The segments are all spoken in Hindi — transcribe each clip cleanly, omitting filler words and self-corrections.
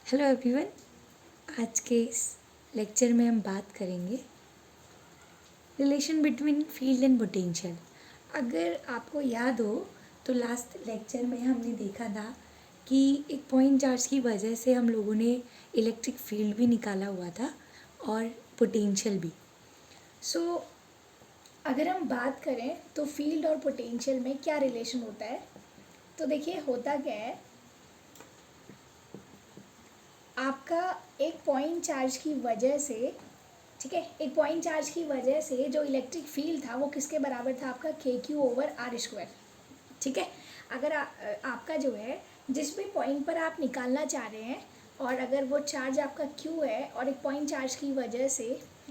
Hello everyone. आज के इस लेक्चर में हम बात करेंगे relation between field and potential. अगर आपको याद हो तो लास्ट लेक्चर में हमने देखा था कि एक पॉइंट चार्ज की वजह से हम लोगों ने इलेक्ट्रिक फील्ड भी निकाला हुआ था और पोटेंशियल भी। अगर हम बात करें तो फील्ड और पोटेंशियल में क्या रिलेशन होता है, तो देखिए होता क्या है, आपका एक पॉइंट चार्ज की वजह से, ठीक है, एक पॉइंट चार्ज की वजह से जो इलेक्ट्रिक फील्ड था वो किसके बराबर था, आपका KQ/R²। ठीक है, अगर आपका जो है जिस भी पॉइंट पर आप निकालना चाह रहे हैं और अगर वो चार्ज आपका Q है और एक पॉइंट चार्ज की वजह से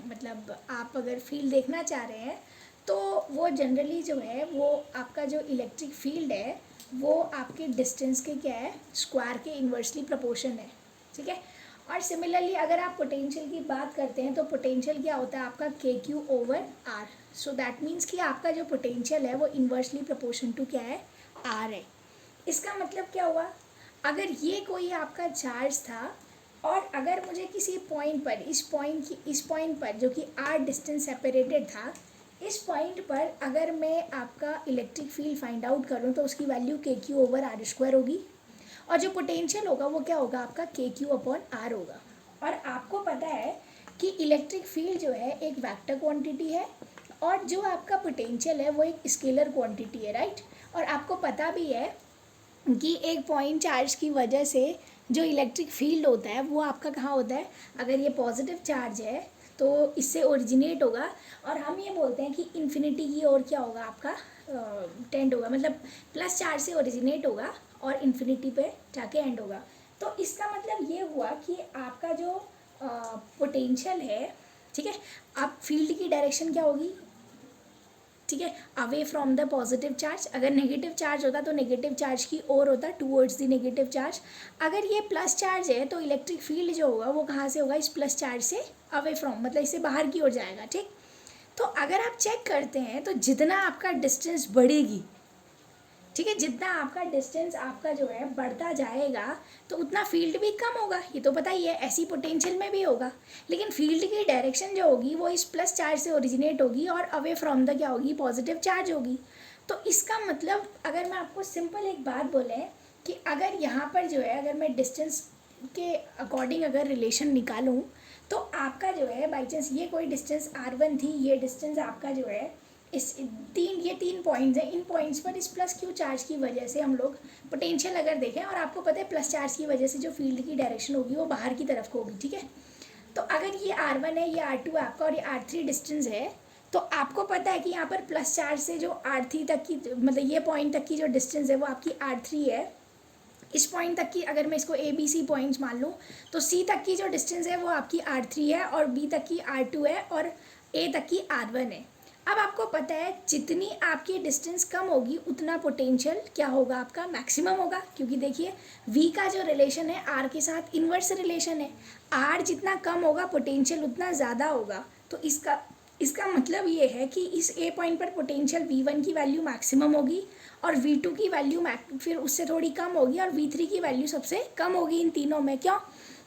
मतलब आप अगर फील्ड देखना चाह रहे हैं तो वो जनरली जो है वो आपका जो इलेक्ट्रिक फील्ड है वो आपके डिस्टेंस के क्या है, स्क्वायर के इन्वर्सली प्रोपोर्शन है। ठीक है, और सिमिलरली अगर आप पोटेंशियल की बात करते हैं तो पोटेंशियल क्या होता है आपका KQ/R। सो दैट मीन्स कि आपका जो पोटेंशियल है वो इन्वर्सली प्रोपोर्शन टू क्या है, R है। इसका मतलब क्या हुआ, अगर ये कोई आपका चार्ज था और अगर मुझे किसी पॉइंट पर इस पॉइंट पर जो कि R डिस्टेंस सेपरेटेड था, इस पॉइंट पर अगर मैं आपका इलेक्ट्रिक फील्ड फाइंड आउट करूँ तो उसकी वैल्यू KQ/R² होगी और जो पोटेंशियल होगा वो क्या होगा, आपका KQ/R होगा। और आपको पता है कि इलेक्ट्रिक फील्ड जो है एक वेक्टर क्वांटिटी है और जो आपका पोटेंशियल है वो एक स्केलर क्वांटिटी है, राइट। और आपको पता भी है कि एक पॉइंट चार्ज की वजह से जो इलेक्ट्रिक फील्ड होता है वो आपका कहाँ होता है, अगर ये पॉजिटिव चार्ज है तो इससे ओरिजिनेट होगा और हम ये बोलते हैं कि इन्फिनिटी की ओर क्या होगा, आपका टेंड होगा, मतलब प्लस चार्ज से ओरिजिनेट होगा और इन्फिनिटी पे जाके एंड होगा। तो इसका मतलब ये हुआ कि आपका जो पोटेंशियल है, ठीक है, अब फील्ड की डायरेक्शन क्या होगी, ठीक है, away from the positive charge. अगर नेगेटिव चार्ज होता तो नेगेटिव चार्ज की ओर होता, टूवर्ड्स द नेगेटिव चार्ज। अगर ये प्लस चार्ज है तो इलेक्ट्रिक फील्ड जो होगा वो कहाँ से होगा, इस प्लस चार्ज से अवे फ्रॉम, मतलब इससे बाहर की ओर जाएगा। ठीक, तो अगर आप चेक करते हैं तो जितना आपका डिस्टेंस बढ़ेगी, ठीक है, जितना आपका डिस्टेंस आपका जो है बढ़ता जाएगा तो उतना फील्ड भी कम होगा, ये तो पता ही है, ऐसी पोटेंशियल में भी होगा। लेकिन फील्ड की डायरेक्शन जो होगी वो इस प्लस चार्ज से ओरिजिनेट होगी और अवे फ्रॉम द क्या होगी, पॉजिटिव चार्ज होगी। तो इसका मतलब अगर मैं आपको सिंपल एक बात बोले कि अगर यहाँ पर जो है अगर मैं डिस्टेंस के अकॉर्डिंग अगर रिलेशन निकालूँ तो आपका जो है बाई चांस ये कोई डिस्टेंस R1 थी, ये डिस्टेंस आपका जो है ये तीन पॉइंट्स हैं, इन पॉइंट्स पर इस प्लस क्यू चार्ज की वजह से हम लोग पोटेंशियल अगर देखें और आपको पता है प्लस चार्ज की वजह से जो फील्ड की डायरेक्शन होगी वो बाहर की तरफ को होगी। ठीक है, तो अगर ये R1 है, ये R2 है आपका और ये R3 डिस्टेंस है तो आपको पता है कि यहाँ पर प्लस चार्ज से जो R3 तक की, मतलब ये पॉइंट तक की जो डिस्टेंस है वो आपकी R3 है। इस पॉइंट तक की अगर मैं इसको ABC पॉइंट्स मान लूँ तो C तक की जो डिस्टेंस है वो आपकी R3 है और B तक की R2 है और A तक की R1 है। अब आपको पता है जितनी आपकी डिस्टेंस कम होगी उतना पोटेंशियल क्या होगा, आपका मैक्सिमम होगा, क्योंकि देखिए V का जो रिलेशन है R के साथ इन्वर्स रिलेशन है, R जितना कम होगा पोटेंशियल उतना ज़्यादा होगा। तो इसका मतलब ये है कि इस A पॉइंट पर पोटेंशियल V1 की वैल्यू मैक्सिमम होगी और V2 की वैल्यू फिर उससे थोड़ी कम होगी और V3 की वैल्यू सबसे कम होगी इन तीनों में। क्यों,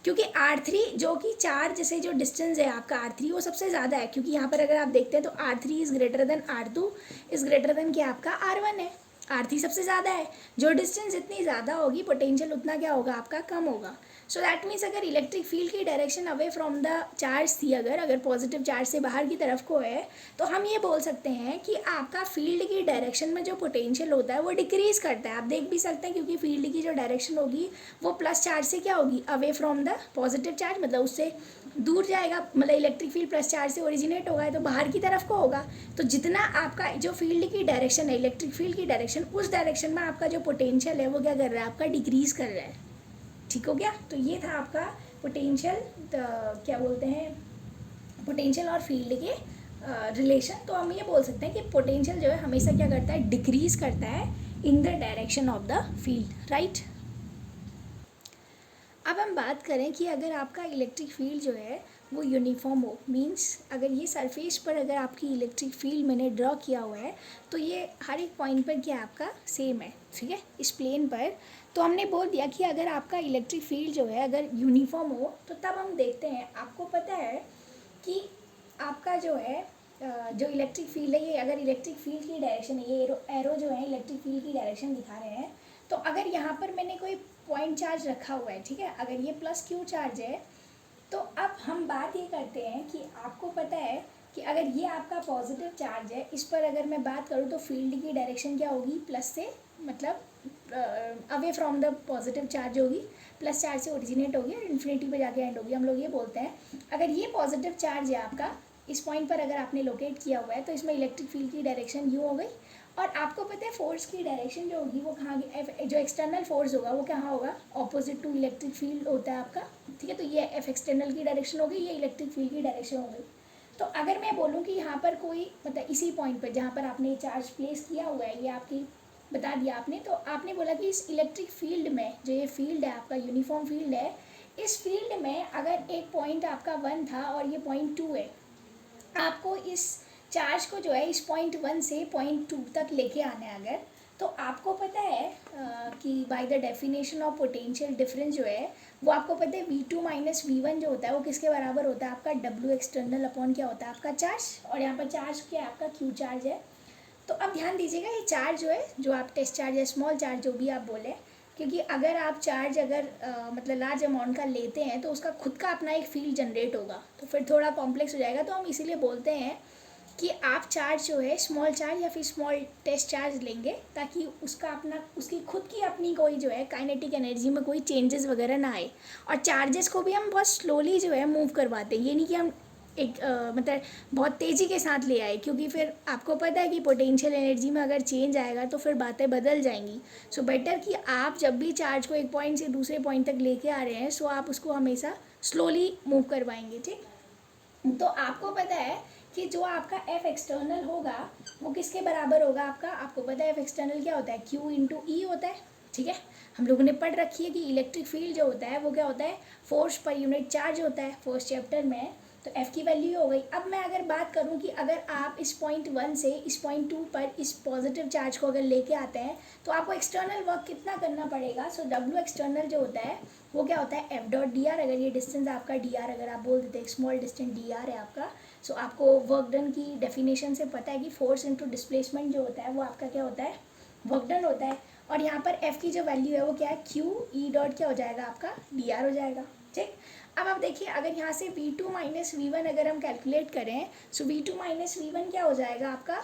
क्योंकि R3 जो कि चार्ज से जो डिस्टेंस है आपका R3 वो सबसे ज़्यादा है, क्योंकि यहाँ पर अगर आप देखते हैं तो R3 is greater than R2 is greater than क्या आपका R1 है, R3 सबसे ज़्यादा है। जो डिस्टेंस जितनी ज़्यादा होगी पोटेंशियल उतना क्या होगा, आपका कम होगा। सो दैट मीन्स अगर इलेक्ट्रिक फील्ड की direction away from the charge थी, अगर पॉजिटिव चार्ज से बाहर की तरफ को है तो हम ये बोल सकते हैं कि आपका फील्ड की डायरेक्शन में जो पोटेंशियल होता है वो डिक्रीज़ करता है। आप देख भी सकते हैं क्योंकि फील्ड की जो डायरेक्शन होगी वो प्लस चार्ज से क्या होगी, away from the positive charge, मतलब उससे दूर जाएगा, मतलब इलेक्ट्रिक फील्ड प्लस चार्ज से ओरिजिनेट होगा तो बाहर की तरफ को होगा। तो जितना आपका जो फील्ड की डायरेक्शन है, इलेक्ट्रिक फील्ड की डायरेक्शन, उस डायरेक्शन में आपका जो पोटेंशियल है वो क्या कर रहा है, आपका डिक्रीज़ कर रहा है। ठीक हो गया, तो ये था आपका पोटेंशियल, क्या बोलते हैं, पोटेंशियल और फील्ड के रिलेशन। तो हम ये बोल सकते हैं कि पोटेंशियल जो है हमेशा क्या करता है, डिक्रीज़ करता है in the direction of the field, right. अब हम बात करें कि अगर आपका इलेक्ट्रिक फील्ड जो है वो यूनिफॉर्म हो। मींस अगर ये सरफेस पर अगर आपकी इलेक्ट्रिक फील्ड मैंने ड्रॉ किया हुआ है तो ये हर एक पॉइंट पर क्या आपका सेम है, ठीक है, इस प्लेन पर। तो हमने बोल दिया कि अगर आपका इलेक्ट्रिक फील्ड जो है अगर यूनिफॉर्म हो तो तब हम देखते हैं। आपको पता है कि आपका जो है जो इलेक्ट्रिक फील्ड है, ये अगर इलेक्ट्रिक फील्ड की डायरेक्शन है, ये एरो जो है इलेक्ट्रिक फील्ड की डायरेक्शन दिखा रहे हैं। तो अगर यहाँ पर मैंने कोई पॉइंट चार्ज रखा हुआ है, ठीक है, अगर ये प्लस क्यू चार्ज है, तो अब हम बात ये करते हैं कि आपको पता है कि अगर ये आपका पॉजिटिव चार्ज है, इस पर अगर मैं बात करूँ तो फील्ड की डायरेक्शन क्या होगी, प्लस से, मतलब away from the positive charge होगी, प्लस चार्ज से ओरिजिनेट होगी और इन्फिनिटी पे जाके एंड होगी। हम लोग ये बोलते हैं अगर ये पॉजिटिव चार्ज है आपका, इस पॉइंट पर अगर आपने लोकेट किया हुआ है, तो इसमें इलेक्ट्रिक फील्ड की डायरेक्शन यूँ हो गई। और आपको पता है फोर्स की डायरेक्शन जो होगी वो कहाँ, जो एक्सटर्नल फोर्स होगा वो कहाँ होगा, ऑपोजिट टू इलेक्ट्रिक फील्ड होता है आपका, ठीक है। तो ये एफ एक्सटर्नल की डायरेक्शन हो गई, ये इलेक्ट्रिक फील्ड की डायरेक्शन हो गई। तो अगर मैं बोलूँ कि यहाँ पर कोई, मतलब इसी पॉइंट पर जहाँ पर आपने चार्ज प्लेस किया हुआ है, ये आपकी बता दिया आपने, तो आपने बोला कि इस इलेक्ट्रिक फील्ड में जो ये फील्ड है आपका यूनिफॉर्म फील्ड है, इस फील्ड में अगर एक पॉइंट आपका 1 था और ये पॉइंट 2 है, आपको इस चार्ज को जो है इस पॉइंट 1 से पॉइंट 2 तक लेके आना है अगर, तो आपको पता है कि by the definition of potential difference जो है वो आपको पता है V2 माइनस V1 जो होता है वो किसके बराबर होता है, आपका W एक्सटर्नल अपॉन क्या होता है, आपका चार्ज। और यहाँ पर चार्ज क्या है, आपका Q चार्ज है। तो अब ध्यान दीजिएगा, ये चार्ज जो है, जो आप टेस्ट चार्ज या स्मॉल चार्ज जो भी आप बोले, क्योंकि अगर आप चार्ज अगर मतलब लार्ज अमाउंट का लेते हैं तो उसका खुद का अपना एक फील्ड जनरेट होगा, तो फिर थोड़ा कॉम्प्लेक्स हो जाएगा। तो हम इसीलिए बोलते हैं कि आप चार्ज जो है स्मॉल चार्ज या फिर स्मॉल टेस्ट चार्ज लेंगे, ताकि उसका अपना, उसकी खुद की अपनी कोई जो है काइनेटिक एनर्जी में कोई चेंजेस वगैरह ना आए। और चार्जेस को भी हम बहुत स्लोली जो है मूव करवाते हैं, ये नहीं कि हम एक मतलब बहुत तेज़ी के साथ ले आए, क्योंकि फिर आपको पता है कि पोटेंशियल एनर्जी में अगर चेंज आएगा तो फिर बातें बदल जाएंगी। सो बेटर कि आप जब भी चार्ज को एक पॉइंट से दूसरे पॉइंट तक लेके आ रहे हैं, सो आप उसको हमेशा स्लोली मूव करवाएंगे, ठीक। तो आपको पता है कि जो आपका एफ एक्सटर्नल होगा वो किसके बराबर होगा आपका, आपको पता है एफ एक्सटर्नल क्या होता है, क्यू इंटू ई होता है, ठीक है। हम लोगों ने पढ़ रखी है कि इलेक्ट्रिक फील्ड जो होता है वो क्या होता है, फोर्स पर यूनिट चार्ज होता है फर्स्ट चैप्टर में। तो एफ की वैल्यू हो गई। अब मैं अगर बात करूं कि अगर आप इस पॉइंट 1 से इस पॉइंट 2 पर इस पॉजिटिव चार्ज को अगर लेके आते हैं तो आपको एक्सटर्नल वर्क कितना करना पड़ेगा। सो डब्ल्यू एक्सटर्नल जो होता है वो क्या होता है, एफ डॉट डी आर। अगर ये डिस्टेंस आपका डी आर अगर आप बोल देते हैं, स्मॉल डिस्टेंस डी आर है आपका। सो आपको वर्क डन की डेफिनेशन से पता है कि फोर्स इंटू डिस्प्लेसमेंट जो होता है वो आपका क्या होता है, वर्क डन होता है। और यहाँ पर एफ की जो वैल्यू है वो क्या है, क्यू ई डॉट क्या हो जाएगा आपका, डी आर हो जाएगा, ठीक। अब आप देखिए, अगर यहाँ से V2 माइनस V1 अगर हम कैलकुलेट करें, सो V2 माइनस V1 क्या हो जाएगा आपका,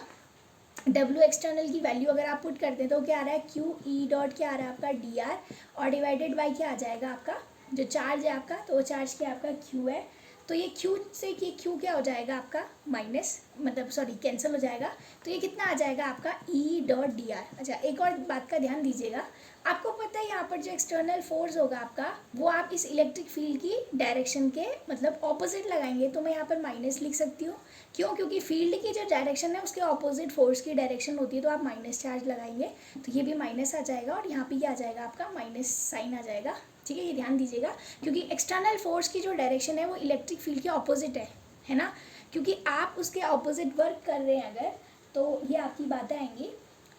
W एक्सटर्नल की वैल्यू अगर आप पुट करते हैं तो क्या आ रहा है, क्यू ई डॉट क्या आ रहा है आपका डी आर, और डिवाइडेड बाई क्या आ जाएगा आपका जो चार्ज है आपका, तो वो चार्ज क्या आपका Q है। तो ये Q से कि Q क्या हो जाएगा आपका माइनस, मतलब सॉरी कैंसिल हो जाएगा। तो ये कितना आ जाएगा आपका E डॉट डी आर। अच्छा, एक और बात का ध्यान दीजिएगा, आपको पता है यहाँ पर जो एक्सटर्नल फोर्स होगा आपका वो आप इस इलेक्ट्रिक फील्ड की डायरेक्शन के मतलब ऑपोजिट लगाएंगे। तो मैं यहाँ पर माइनस लिख सकती हूँ, क्यों, क्योंकि फील्ड की जो डायरेक्शन है उसके ऑपोजिट फोर्स की डायरेक्शन होती है, तो आप माइनस चार्ज लगाएंगे तो ये भी माइनस आ जाएगा और यहाँ पे क्या आ जाएगा आपका माइनस साइन आ जाएगा, ठीक है। ये ध्यान दीजिएगा, क्योंकि एक्सटर्नल फोर्स की जो डायरेक्शन है वो इलेक्ट्रिक फील्ड के ऑपोजिट है ना, क्योंकि आप उसके ऑपोजिट वर्क कर रहे हैं अगर, तो ये आपकी बातें आएंगी।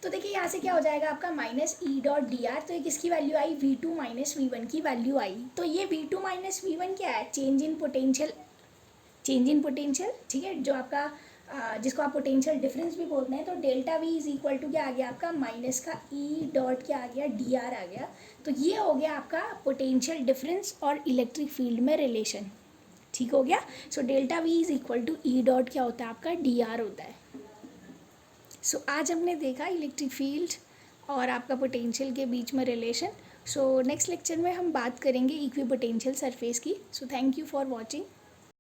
तो देखिए यहाँ से क्या हो जाएगा आपका minus E dot D R. तो ये किसकी वैल्यू आई, V2 माइनस V1 की वैल्यू आई। तो ये V2 माइनस V1 क्या है, change in potential, change in potential, ठीक है, जो आपका जिसको आप पोटेंशियल डिफरेंस भी बोलते हैं। तो delta V is equal to क्या आ गया आपका, माइनस का ई डॉट क्या आ गया, डी आर आ गया। तो ये हो गया आपका पोटेंशियल डिफरेंस और इलेक्ट्रिक फील्ड में रिलेशन, ठीक हो गया। So delta V is equal to e dot क्या होता है आपका, डी आर होता है। सो आज हमने देखा इलेक्ट्रिक फील्ड और आपका पोटेंशियल के बीच में रिलेशन। सो नेक्स्ट लेक्चर में हम बात करेंगे इक्वी पोटेंशियल सरफेस की। So thank you for watching.